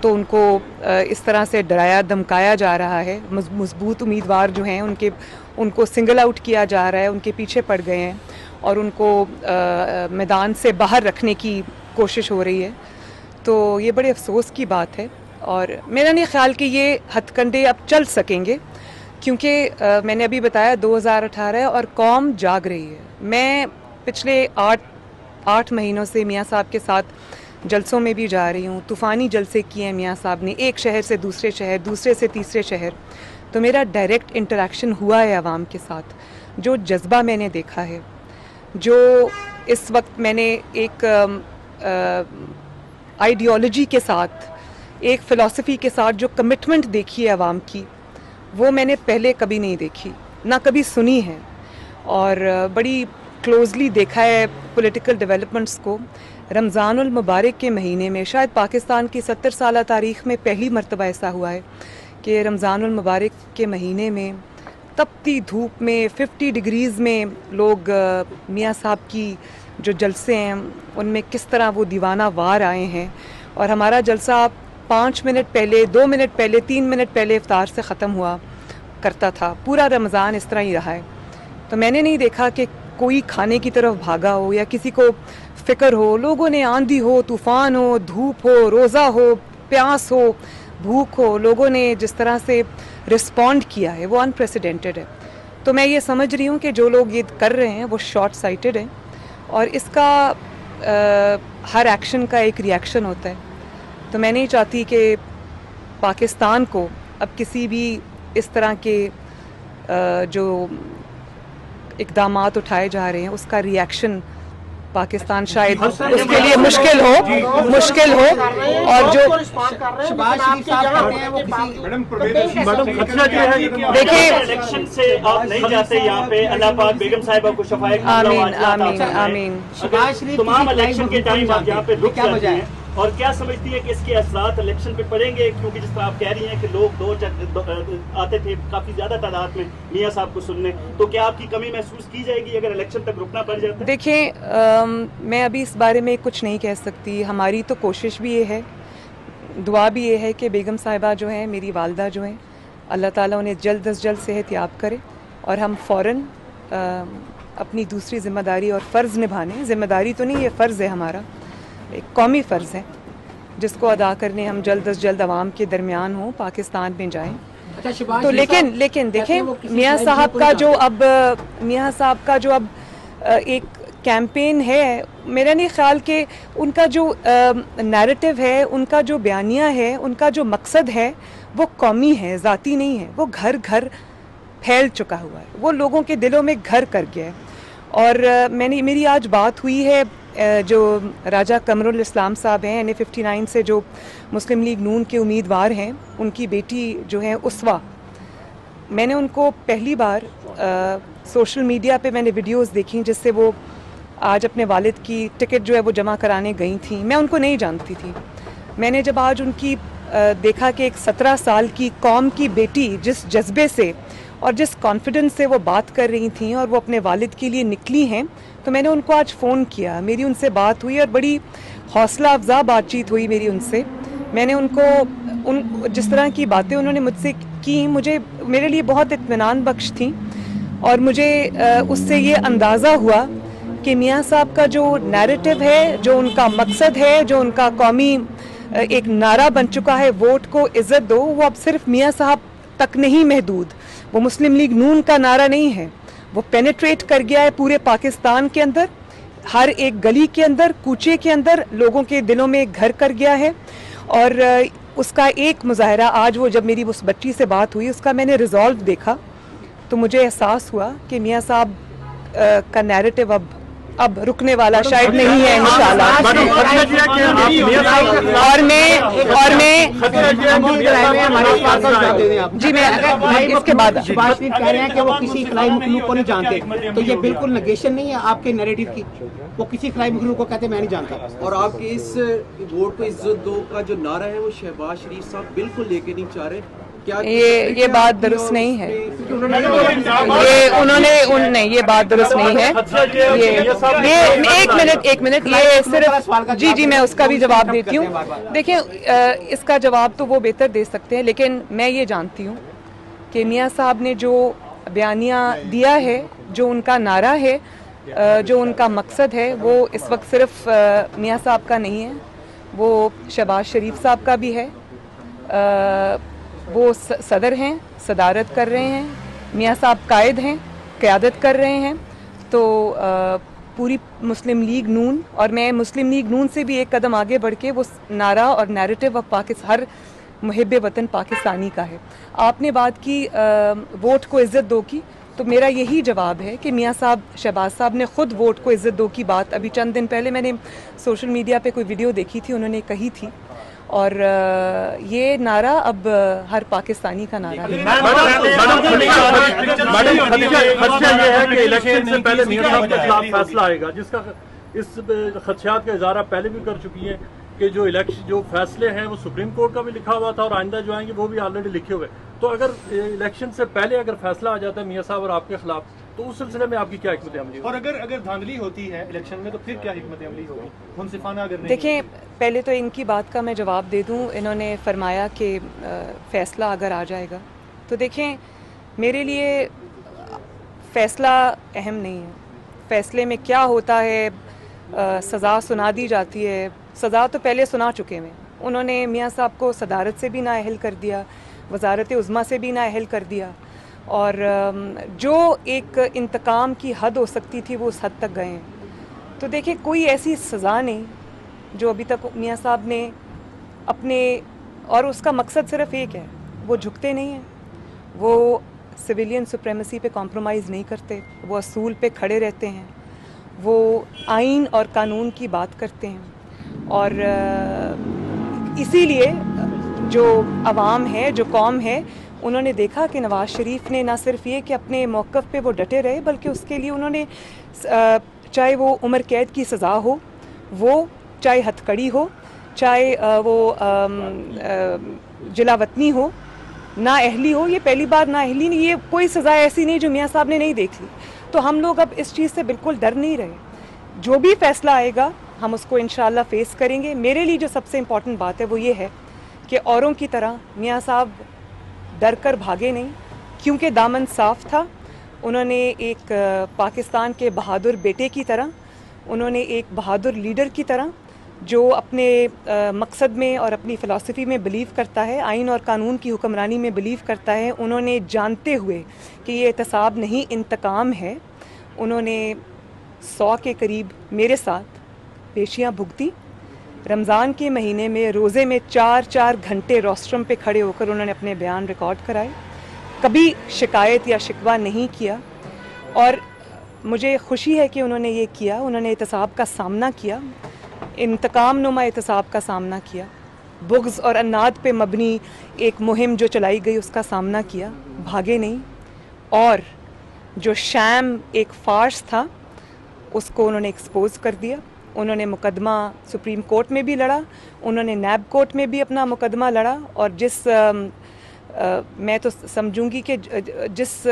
تو ان کو اس طرح سے ڈرایا دھمکایا جا رہا ہے. مضبوط امیدوار جو ہیں ان کو سنگل آؤٹ کیا جا رہا ہے, ان کے پیچھے پڑ گئے ہیں اور ان کو میدان سے باہر رکھنے کی کوشش ہو رہی ہے. تو یہ بڑے افسوس کی بات ہے اور میرا نہیں خیال کہ یہ ہتھ کنڈے اب چل سکیں گے, کیونکہ میں نے ابھی بتایا 2018 ہے اور قوم جاگ رہی ہے. میں پچھلے 8 مہینوں سے میاں صاحب کے ساتھ جلسوں میں بھی جا رہی ہوں. طوفانی جلسے کیے ہیں میاں صاحب نے, ایک شہر سے دوسرے شہر, دوسرے سے تیسرے شہر. تو میرا ڈائریکٹ انٹریکشن ہوا ہے عوام کے ساتھ. جو جذبہ میں نے دیکھا ہے, جو اس وقت میں نے ایک آئیڈیالوجی کے ساتھ, ایک فلسفی کے ساتھ جو کمٹمنٹ دیکھی ہے عوام کی, وہ میں نے پہلے کبھی نہیں دیکھی, نہ کبھی سنی ہے. اور بڑی کلوزلی دیکھا ہے پولیٹیکل ڈیولپمنٹس کو. رمضان المبارک کے مہینے میں, شاید پاکستان کی 70 سالہ تاریخ میں پہلی مرتبہ ایسا ہوا ہے کہ رمضان المبارک کے مہینے میں تپتی دھوپ میں 50 ڈگریز میں لوگ میاں صاحب کی جو جلسے ہیں ان میں کس طرح وہ دیوانہ وار آئے ہیں. اور ہمارا جلسہ 5 منٹ پہلے, 2 منٹ پہلے, 3 منٹ پہلے افطار سے ختم ہوا کرتا تھا. پورا رمضان اس طرح ہی رہا ہے. تو میں نے نہیں دیکھا کہ کوئی کھانے کی طرف بھاگا ہو یا کسی کو فکر ہو. لوگوں نے آندھی ہو, طوفان ہو, دھوپ ہو, روزہ ہو, پیاس ہو, بھوک ہو, لوگوں نے جس طرح سے رسپونڈ کیا ہے وہ انپریسیڈنٹڈ ہے. تو میں یہ سمجھ رہی ہوں کہ جو لوگ یہ کر رہے ہیں وہ شارٹ سائٹڈ ہیں اور اس کا ہر ایکشن کا ایک ری ایکشن ہوتا ہے. تو میں نہیں چاہتی کہ پاکستان کو اب کسی بھی اس طرح کے جو اقدامات اٹھائے جا رہے ہیں اس کا ری ایکشن پاکستان شاید اس کے لیے مشکل ہو. اور جو دیکھیں, الیکشن سے آپ نہیں جاتے یہاں پہ, اللہ پاک بیگم صاحبہ کو شفاعت آمین. تمام الیکشن کے ٹائم آپ یہاں پہ رک جاتے ہیں, اور کیا سمجھتی ہے کہ اس کے اثرات الیکشن پہ پڑیں گے؟ کیونکہ جس طرح آپ کہہ رہی ہیں کہ لوگ آتے تھے کافی زیادہ تعداد میں میاں صاحب کو سننے, تو کیا آپ کی کمی محسوس کی جائے گی اگر الیکشن تک رکنا پڑ جاتا ہے؟ دیکھیں, میں ابھی اس بارے میں کچھ نہیں کہہ سکتی. ہماری تو کوشش بھی یہ ہے, دعا بھی یہ ہے کہ بیگم صاحبہ جو ہیں, میری والدہ جو ہیں, اللہ تعالیٰ انہیں جلد از جلد صحت یاب کرے اور ہم فوراً اپنی دوسری ذمہ داری اور فرض نبھانے. ذمہ داری تو نہیں, یہ فرض ہے ہمارا, ایک قومی فرض ہے جس کو ادا کرنے ہم جلد از جلد عوام کے درمیان ہوں, پاکستان میں جائیں. تو لیکن دیکھیں, میاں صاحب کا جو اب ایک کیمپین ہے, میرا نہیں خیال کہ ان کا جو نیریٹو ہے, ان کا جو بیانیہ ہے, ان کا جو مقصد ہے وہ قومی ہے, ذاتی نہیں ہے. وہ گھر گھر پھیل چکا ہوا ہے, وہ لوگوں کے دلوں میں گھر کر گیا ہے. اور میری آج بات ہوئی ہے جو راجہ قمر الاسلام صاحب ہیں NA 59 سے, جو مسلم لیگ نون کے امیدوار ہیں, ان کی بیٹی جو ہے اسوا. میں نے ان کو پہلی بار سوشل میڈیا پہ میں نے ویڈیوز دیکھی جس سے وہ آج اپنے والد کی ٹکٹ جو ہے وہ جمع کرانے گئی تھیں. میں ان کو نہیں جانتی تھی. میں نے جب آج ان کی دیکھا کہ ایک 17 سال کی قوم کی بیٹی جس جذبے سے اور جس کانفیڈنس سے وہ بات کر رہی تھیں اور وہ اپنے والد کے لیے نکلی ہیں, تو میں نے ان کو آج فون کیا. میری ان سے بات ہوئی اور بڑی حوصلہ افزا بات چیت ہوئی میری ان سے. میں نے ان کو جس طرح کی باتیں انہوں نے مجھ سے کی, میرے لیے بہت اطمینان بخش تھیں. اور مجھے اس سے یہ اندازہ ہوا کہ میاں صاحب کا جو نیریٹو ہے, جو ان کا مقصد ہے, جو ان کا قومی ایک نعرہ بن چکا ہے, ووٹ کو عزت دو, وہ اب صرف میاں صاحب تک نہیں محدود. وہ مسلم لیگ نون کا نعرہ نہیں ہے, وہ پینیٹریٹ کر گیا ہے پورے پاکستان کے اندر, ہر ایک گلی کے اندر, کوچے کے اندر, لوگوں کے دلوں میں گھر کر گیا ہے. اور اس کا ایک مظاہرہ آج وہ جب میری اس بچی سے بات ہوئی, اس کا میں نے ریزالو دیکھا تو مجھے احساس ہوا کہ میاں صاحب کا نیریٹو اب رکنے والا شاید نہیں ہے انشاءاللہ. اور میں جی میں اس کے بعد شہباز شریف کہہ رہے ہیں کہ وہ کسی خلائی مخلوق کو نہیں جانتے, تو یہ بالکل نگیشن نہیں ہے آپ کے نیریٹو کی. وہ کسی خلائی مخلوق کو کہتے میں نہیں جانتا. اور آپ کے اس ووٹ کو عزت دو کا جو نعرہ ہے وہ شہباز شریف صاحب بالکل لے کے نہیں چاہ رہے. یہ بات درست نہیں ہے. یہ انہوں نے یہ بات درست نہیں ہے. یہ ایک منٹ یہ صرف جی میں اس کا بھی جواب دیتی ہوں. دیکھیں اس کا جواب تو وہ بہتر دے سکتے ہیں، لیکن میں یہ جانتی ہوں کہ میاں صاحب نے جو بیانیہ دیا ہے، جو ان کا نعرہ ہے، جو ان کا مقصد ہے، وہ اس وقت صرف میاں صاحب کا نہیں ہے، وہ شہباز شریف صاحب کا بھی ہے. وہ صدر ہیں، صدارت کر رہے ہیں، میاں صاحب قائد ہیں، قیادت کر رہے ہیں. تو پوری مسلم لیگ نون، اور میں مسلم لیگ نون سے بھی ایک قدم آگے بڑھ کے وہ نعرہ اور نیریٹو آف ہر محب وطن پاکستانی کا ہے. آپ نے بات کی ووٹ کو عزت دو کی، تو میرا یہی جواب ہے کہ میاں صاحب شہباز صاحب نے خود ووٹ کو عزت دو کی بات ابھی چند دن پہلے میں نے سوشل میڈیا پہ کوئی ویڈیو دیکھی تھی، انہوں نے کہی تھی. اور یہ نعرہ اب ہر پاکستانی کا نعرہ ہے. خدشہ یہ ہے کہ الیکشن سے پہلے میاں صاحب کے خلاف فیصلہ آئے گا، جس کا اس خدشات کا اظہار پہلے بھی کر چکی ہیں کہ جو فیصلے ہیں وہ سپریم کورٹ کا بھی لکھا ہوا تھا، اور آئندہ جو آئیں گے وہ بھی آلریڈی لکھے ہوئے. تو اگر الیکشن سے پہلے اگر فیصلہ آ جاتا ہے میاں صاحب اور آپ کے خلاف، تو اس سلسلے میں آپ کی کیا حکمت عملی ہوگی؟ اور اگر دھاندلی ہوتی ہے الیکشن میں تو پھر کیا حکمت عملی ہوگی؟ منصفانہ اگر نہیں. دیکھیں پہلے تو ان کی بات کا میں جواب دے دوں. انہوں نے فرمایا کہ فیصلہ اگر آ جائے گا، تو دیکھیں میرے لیے فیصلہ اہم نہیں ہے. فیصلے میں کیا ہوتا ہے، سزا سنا دی جاتی ہے. سزا تو پہلے سنا چکے ہیں. انہوں نے میاں صاحب کو صدارت سے بھی نااہل کر دیا، وزارت عظمیٰ سے بھی نااہل کر دیا، اور جو ایک انتقام کی حد ہو سکتی تھی وہ اس حد تک گئے ہیں. تو دیکھیں کوئی ایسی سزا نہیں جو ابھی تک میاں صاحب نے اپنے، اور اس کا مقصد صرف ایک ہے، وہ جھکتے نہیں ہیں، وہ سویلین سپریمیسی پہ کمپرومائز نہیں کرتے، وہ اصول پہ کھڑے رہتے ہیں، وہ آئین اور قانون کی بات کرتے ہیں. اور اسی لیے جو عوام ہے، جو قوم ہے، انہوں نے دیکھا کہ نواز شریف نے نہ صرف یہ کہ اپنے موقف پہ وہ ڈٹے رہے، بلکہ اس کے لیے انہوں نے چاہے وہ عمر قید کی سزا ہو، وہ چاہے ہتھ کڑی ہو، چاہے وہ جلا وطنی ہو، نااہلی ہو. یہ پہلی بار نااہلی نہیں، یہ کوئی سزا ایسی نہیں جو میاں صاحب نے نہیں دیکھ لی. تو ہم لوگ اب اس چیز سے بالکل ڈر نہیں رہے. جو بھی فیصلہ آئے گا ہم اس کو انشاءاللہ فیس کریں گے. میرے لیے جو سب سے امپورٹنٹ بات ہے وہ یہ ہے کہ اوروں کی طرح میاں صاحب ڈر کر بھاگے نہیں، کیونکہ دامن صاف تھا. انہوں نے ایک پاکستان کے بہادر بیٹے کی طرح، انہوں نے ایک بہادر لیڈر کی طرح جو اپنے مقصد میں اور اپنی فلسفی میں بلیو کرتا ہے، آئین اور قانون کی حکمرانی میں بلیو کرتا ہے، انہوں نے جانتے ہوئے کہ یہ احتساب نہیں انتقام ہے، انہوں نے 100 کے قریب میرے ساتھ پیشیاں بھگتی. رمضان کے مہینے میں روزے میں 4 گھنٹے روسٹرم پہ کھڑے ہو کر انہوں نے اپنے بیان ریکارڈ کرائے. کبھی شکایت یا شکوہ نہیں کیا، اور مجھے خوشی ہے کہ انہوں نے یہ کیا. انہوں نے احتساب کا سامنا کیا، انتقام نما احتساب کا سامنا کیا، بغض اور اناد پہ مبنی ایک مہم جو چلائی گئی اس کا سامنا کیا، بھاگے نہیں. اور جو شام ایک فارس تھا اس کو انہوں نے ایکسپوز کر دیا. انہوں نے مقدمہ سپریم کورٹ میں بھی لڑا، انہوں نے نیب کورٹ میں بھی اپنا مقدمہ لڑا، اور میں تو سمجھوں گی کہ جس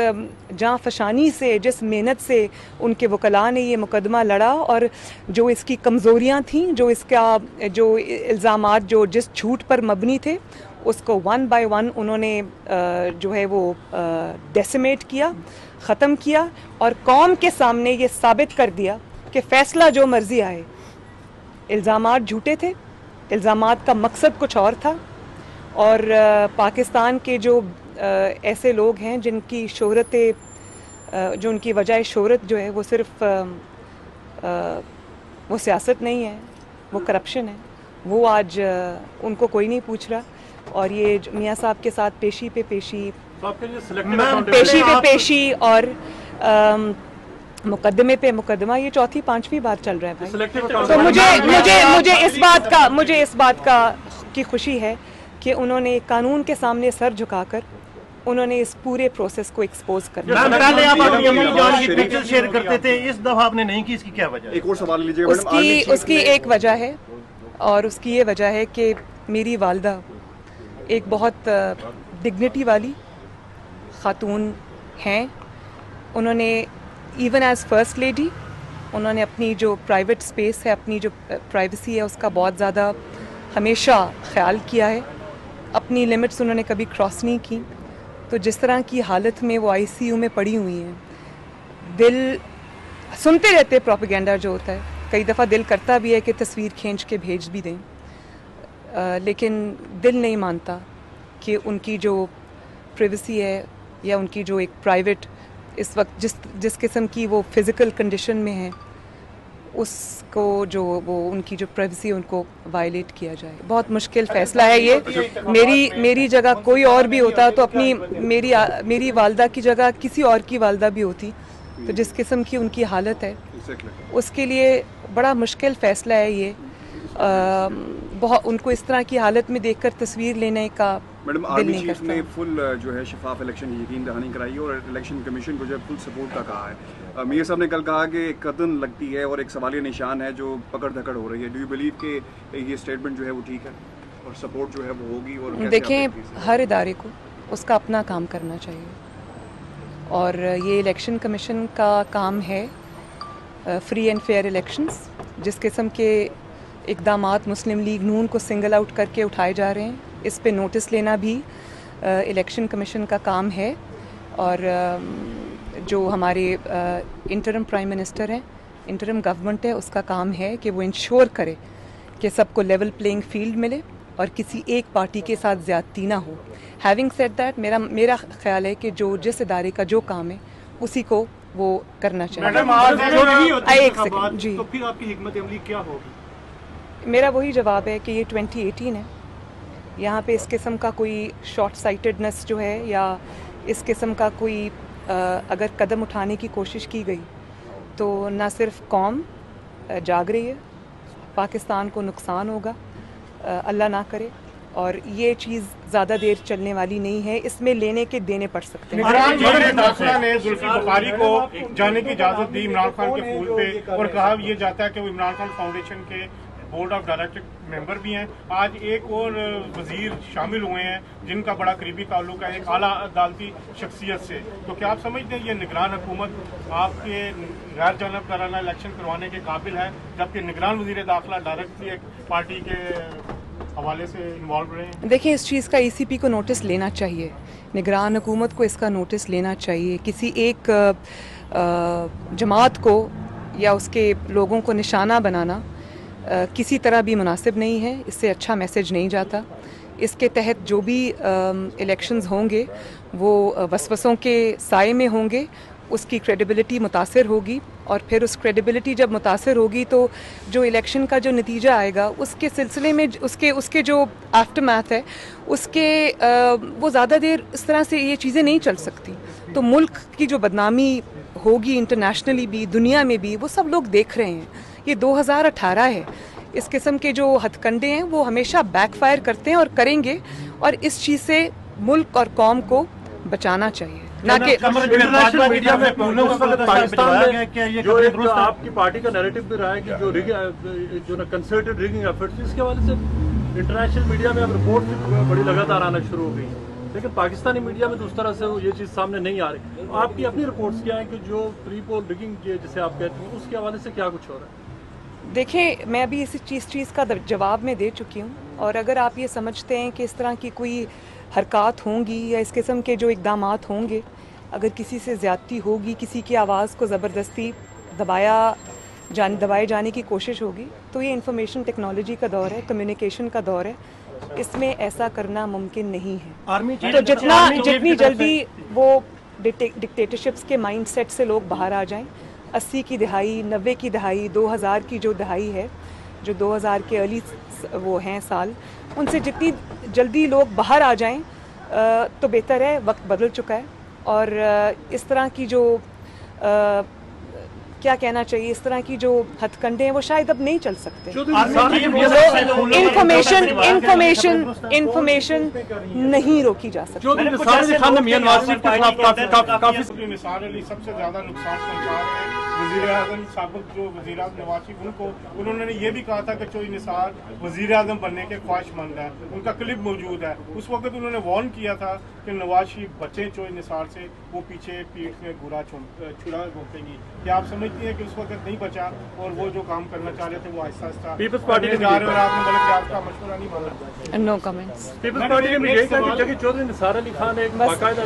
جاں فشانی سے، جس محنت سے ان کے وکلاء نے یہ مقدمہ لڑا، اور جو اس کی کمزوریاں تھیں، جو الزامات جس جھوٹ پر مبنی تھے، اس کو 1 by 1 انہوں نے جو ہے وہ ڈیسیمیٹ کیا، ختم کیا، اور قوم کے سامنے یہ ثابت کر دیا کہ فیصلہ جو مرضی آئے، الزامات جھوٹے تھے، الزامات کا مقصد کچھ اور تھا. اور پاکستان کے جو ایسے لوگ ہیں جن کی شہرت، جو ان کی وجہ شہرت جو ہے وہ صرف وہ سیاست نہیں ہے، وہ کرپشن ہے، وہ آج ان کو کوئی نہیں پوچھ رہا. اور یہ میاں صاحب کے ساتھ پیشی پہ پیشی اور مقدمے پہ مقدمہ، یہ 4-5ویں بار چل رہا ہے بھائی. تو مجھے اس بات کا کی خوشی ہے کہ انہوں نے قانون کے سامنے سر جھکا کر انہوں نے اس پورے پروسیس کو ایکسپوز کر دیا. پہلے آپ اپنی امی جان کی پکچر شیئر کرتے تھے، اس دفعہ آپ نے نہیں کی، اس کی کیا وجہ ہے؟ ایک اور سوال لیجیے. اس کی ایک وجہ ہے، اور اس کی یہ وجہ ہے کہ میری والدہ ایک بہت ڈگنیٹی والی خاتون ہیں. انہوں نے ایون ایز فرسٹ لیڈی انہوں نے اپنی جو پرائیویٹ اسپیس ہے, اپنی جو پرائیویسی ہے, اس کا بہت زیادہ ہمیشہ خیال کیا ہے. اپنی لمٹس انہوں نے کبھی کراس نہیں کی. تو جس طرح کی حالت میں وہ ICU میں پڑی ہوئی ہیں, دل سنتے رہتے پروپیگنڈا جو ہوتا ہے, کئی دفعہ دل کرتا بھی ہے کہ تصویر کھینچ کے بھیج بھی دیں, لیکن دل نہیں مانتا کہ ان کی جو پریویسی ہے یا ان کی جو ایک پرائیویٹ اس وقت جس قسم کی وہ فزیکل کنڈیشن میں ہیں, اس کو جو وہ ان کی جو پرائیویسی ان کو وائلیٹ کیا جائے. بہت مشکل فیصلہ ہے یہ. میری جگہ کوئی اور بھی ہوتا تو اپنی میری والدہ کی جگہ کسی اور کی والدہ بھی ہوتی, تو جس قسم کی ان کی حالت ہے اس کے لیے بڑا مشکل فیصلہ ہے یہ. بہت ان کو اس طرح کی حالت میں دیکھ کر تصویر لینے کا میڈم آرمی چیف نے فل جو ہے شفاف الیکشن کی یقین دہانی کرائی ہے اور الیکشن کمیشن کو جو ہے فل سپورٹ کا کہا ہے. میئر صاحب نے کل کہا کہ ایک قدم لگتی ہے اور ایک سوالیہ نشان ہے جو پکڑ دھکڑ ہو رہی ہے. ڈو یو بلیو کہ یہ اسٹیٹمنٹ جو ہے وہ ٹھیک ہے اور سپورٹ جو ہے وہ ہوگی؟ اور دیکھیں, ہر ادارے کو اس کا اپنا کام کرنا چاہیے, اور یہ الیکشن کمیشن کا کام ہے فری اینڈ فیئر الیکشنز. جس قسم کے اقدامات مسلم لیگ نون کو سنگل آؤٹ کر کے اٹھائے جا رہے ہیں, اس پہ نوٹس لینا بھی الیکشن کمیشن کا کام ہے. اور جو ہمارے انٹرم پرائم منسٹر ہیں, انٹرم گورنمنٹ ہے, اس کا کام ہے کہ وہ انشور کرے کہ سب کو لیول پلینگ فیلڈ ملے اور کسی ایک پارٹی کے ساتھ زیادتی نہ ہو. ہیونگ سیڈ دیٹ, میرا خیال ہے کہ جو جس ادارے کا جو کام ہے اسی کو وہ کرنا چاہیے. ایک سیکنڈ جی, تو پھر آپ کی حکمت عملی کیا ہوگی؟ میرا وہی جواب ہے کہ یہ 2018 ہے. یہاں پہ اس قسم کا کوئی شارٹ سائٹڈنس جو ہے یا اس قسم کا کوئی اگر قدم اٹھانے کی کوشش کی گئی تو نہ صرف قوم جاگ رہی ہے, پاکستان کو نقصان ہوگا, اللہ نہ کرے, اور یہ چیز زیادہ دیر چلنے والی نہیں ہے. اس میں لینے کے دینے پڑ سکتے ہیں. داخلہ نے زلفی بخاری کو جانے کی اجازت دی عمران خان کے پھول پہ, اور کہا یہ جاتا ہے کہ وہ عمران خان فاؤنڈیشن کے بورڈ آف ڈائریکٹر ممبر بھی ہیں. آج ایک اور وزیر شامل ہوئے ہیں جن کا بڑا قریبی تعلق ہے ایک اعلیٰ عدالتی شخصیت سے. تو کیا آپ سمجھتے ہیں یہ نگران حکومت آپ کے غیر جانبدارانہ الیکشن کروانے کے قابل ہے, جبکہ نگران وزیر داخلہ ڈائریکٹلی ایک پارٹی کے حوالے سے انوالو رہے ہیں؟ دیکھیں, اس چیز کا ECP کو نوٹس لینا چاہیے, نگران حکومت کو اس کا نوٹس لینا چاہیے. کسی ایک جماعت کو یا اس کے لوگوں کو نشانہ بنانا کسی طرح بھی مناسب نہیں ہے. اس سے اچھا میسج نہیں جاتا. اس کے تحت جو بھی الیکشنز ہوں گے وہ وسوسوں کے سائے میں ہوں گے, اس کی کریڈیبلٹی متاثر ہوگی, اور پھر اس کریڈیبلٹی جب متاثر ہوگی تو جو الیکشن کا جو نتیجہ آئے گا اس کے سلسلے میں اس کے جو آفٹر میتھ ہے اس کے وہ زیادہ دیر اس طرح سے یہ چیزیں نہیں چل سکتی. تو ملک کی جو بدنامی ہوگی انٹرنیشنلی بھی, دنیا میں بھی, وہ سب لوگ دیکھ رہے ہیں. یہ 2018 ہے. اس قسم کے جو ہتھ کنڈے ہیں وہ ہمیشہ بیک فائر کرتے ہیں اور کریں گے, اور اس چیز سے ملک اور قوم کو بچانا چاہیے, نہ کہ انٹرنیشنل میڈیا میں پاکستان میں جو ایک آپ کی پارٹی کا نیریٹو بھی رہا ہے کہ جو کنسرٹڈ ریگنگ ایفرٹس, اس کے حوالے سے انٹرنیشنل میڈیا میں اب رپورٹ بڑی لگاتار آنا شروع ہو گئی, لیکن پاکستانی میڈیا میں تو اس طرح سے یہ چیز سامنے نہیں آ رہی. آپ کی اپنی رپورٹس کیا ہیں کہ جو پری پول ریگنگ جسے آپ کہتے ہیں اس کے حوالے سے کیا کچھ ہو رہا ہے؟ دیکھیں, میں ابھی اس چیز کا جواب میں دے چکی ہوں, اور اگر آپ یہ سمجھتے ہیں کہ اس طرح کی کوئی حرکات ہوں گی یا اس قسم کے جو اقدامات ہوں گے, اگر کسی سے زیادتی ہوگی, کسی کی آواز کو زبردستی دبائے جانے کی کوشش ہوگی, تو یہ انفارمیشن ٹیکنالوجی کا دور ہے, کمیونیکیشن کا دور ہے, اس میں ایسا کرنا ممکن نہیں ہے. تو جتنی جلدی وہ ڈکٹیٹرشپس کے مائنڈ سیٹ سے لوگ باہر آ جائیں, 80 کی دہائی, 90 کی دہائی, 2000 کی جو دہائی ہے, جو 2000 کے ارلی وہ ہیں سال, ان سے جتنی جلدی لوگ باہر آ جائیں تو بہتر ہے. وقت بدل چکا ہے, اور اس طرح کی جو کیا کہنا چاہیے، اس طرح کی جو ہتھ کنڈے ہیں وہ شاید اب نہیں چل سکتے. انفارمیشن نہیں روکی جا سکتی. نثار علی سب سے زیادہ نقصان پہنچا رہے ہیں. وزیر اعظم سابق جو وزیر اعظم نواز شریف ان کو انہوں نے یہ بھی کہا تھا کہ چوئی نثار وزیر اعظم بننے کے خواہش مند ہے. ان کا کلپ موجود ہے. اس وقت انہوں نے وارن کیا تھا کہ نواز شریف بچے چوئی نثار سے، وہ پیچھے پیٹھ میں گورا چھڑا گھومیں گی. کیا آپ سمجھتی ہیں کہ اس وقت نہیں بچا اور وہ جو کام کرنا چاہ رہے تھے وہ آہستہ آہستہ پیپلز پارٹی نے جا رہے اور آپ نے بلکہ کہ آپ کا مشورہ نہیں مانا؟ نو کمنٹس. پیپلز پارٹی نے یہی کہا کہ چودھری نثار علی خان ایک باقاعدہ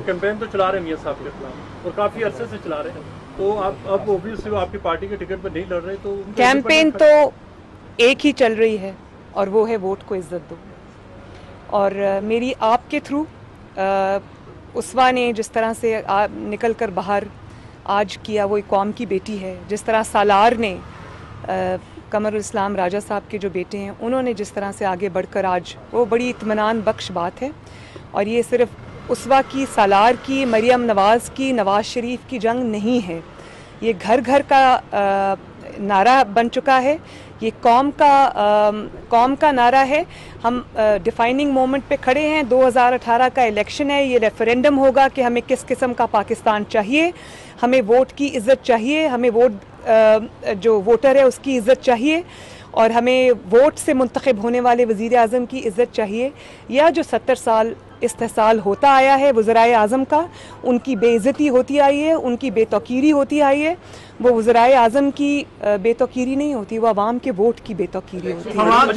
کیمپین تو چلا رہے ہیں میاں صاحب کے خلاف اور کافی عرصے سے چلا رہے ہیں. تو اب اوبیسلی آپ کی پارٹی کے ٹکٹ پہ نہیں لڑ رہے تو کیمپین تو ایک ہی چل رہی ہے اور وہ ہے ووٹ کو عزت دو. اور میری آپ کے تھرو اسوا نے جس طرح سے نکل کر باہر آج کیا، وہ ایک قوم کی بیٹی ہے. جس طرح سالار نے قمر الاسلام راجہ صاحب کے جو بیٹے ہیں انہوں نے جس طرح سے آگے بڑھ کر آج، وہ بڑی اطمینان بخش بات ہے. اور یہ صرف اسوا کی، سالار کی، مریم نواز کی، نواز شریف کی جنگ نہیں ہے. یہ گھر گھر کا نعرہ بن چکا ہے. یہ قوم کا نعرہ ہے. ہم ڈیفائننگ مومنٹ پہ کھڑے ہیں. 2018 کا الیکشن ہے. یہ ریفرینڈم ہوگا کہ ہمیں کس قسم کا پاکستان چاہیے. ہمیں ووٹ کی عزت چاہیے. ہمیں جو ووٹر ہے اس کی عزت چاہیے. اور ہمیں ووٹ سے منتخب ہونے والے وزیر اعظم کی عزت چاہیے. یا جو 70 سال استحصال ہوتا آیا ہے وزرائے اعظم کا، ان کی بے عزتی ہوتی آئی ہے، ان کی بے توقیری ہوتی آئی ہے. وہ وزرائے اعظم کی بے توقیری نہیں ہوتی، وہ عوام کے ووٹ کی بے توقیری ہوتی ہے. عمران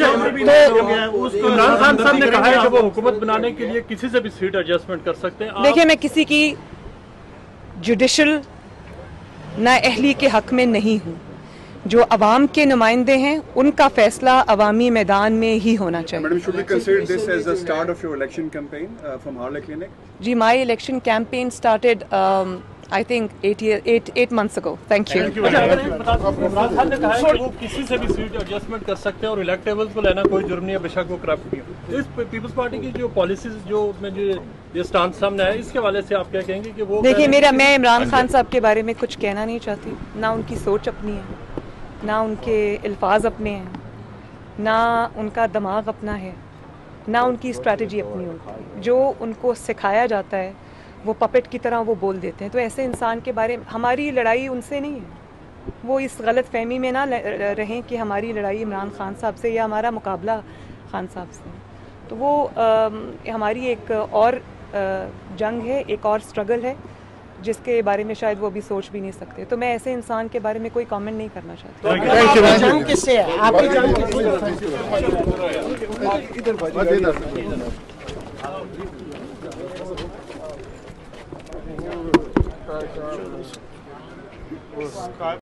خان صاحب نے کہا ہے کہ وہ حکومت بنانے کے لیے کسی سے بھی سیٹ ایڈجسٹمنٹ کر سکتے ہیں. دیکھیں، میں کسی کی جوڈیشل نااہلی کے حق میں نہیں ہوں. جو عوام کے نمائندے ہیں ان کا فیصلہ عوامی میدان میں ہی ہونا چاہیے. Madam, should we consider this as the start of your election campaign from Harley Clinic? G, my election campaign started I think 8 months ago. Thank you. Imran Khan نے کہا ہے کہ وہ کسی سے بھی سیٹ ایڈجسٹمنٹ کر سکتے ہیں اور الیکٹیبلز کو لینا کوئی جرم نہیں ہے، بے شک وہ کرپٹ نہیں ہے. اس پیپلز پارٹی کی جو پالیسیز جو یہ سٹانس سامنے ہے، اس کے حوالے سے آپ کیا کہیں گے کہ وہ دیکھیے، میں عمران خان صاحب کے بارے میں کچھ کہنا نہیں چاہتی. نہ ان کی سوچ اپنی ہے، نہ ان کے الفاظ اپنے ہیں، نہ ان کا دماغ اپنا ہے، نہ ان کی اسٹریٹجی اپنی ہوتی ہے. جو ان کو سکھایا جاتا ہے وہ پپٹ کی طرح وہ بول دیتے ہیں. تو ایسے انسان کے بارے میں ہماری لڑائی ان سے نہیں ہے. وہ اس غلط فہمی میں نہ رہیں کہ ہماری لڑائی عمران خان صاحب سے یا ہمارا مقابلہ خان صاحب سے. تو وہ ہماری ایک اور جنگ ہے، ایک اور اسٹرگل ہے جس کے بارے میں شاید وہ بھی سوچ بھی نہیں سکتے. تو میں ایسے انسان کے بارے میں کوئی کامنٹ نہیں کرنا چاہتی. جنگ کس سے ہے؟ آپ کی جنگ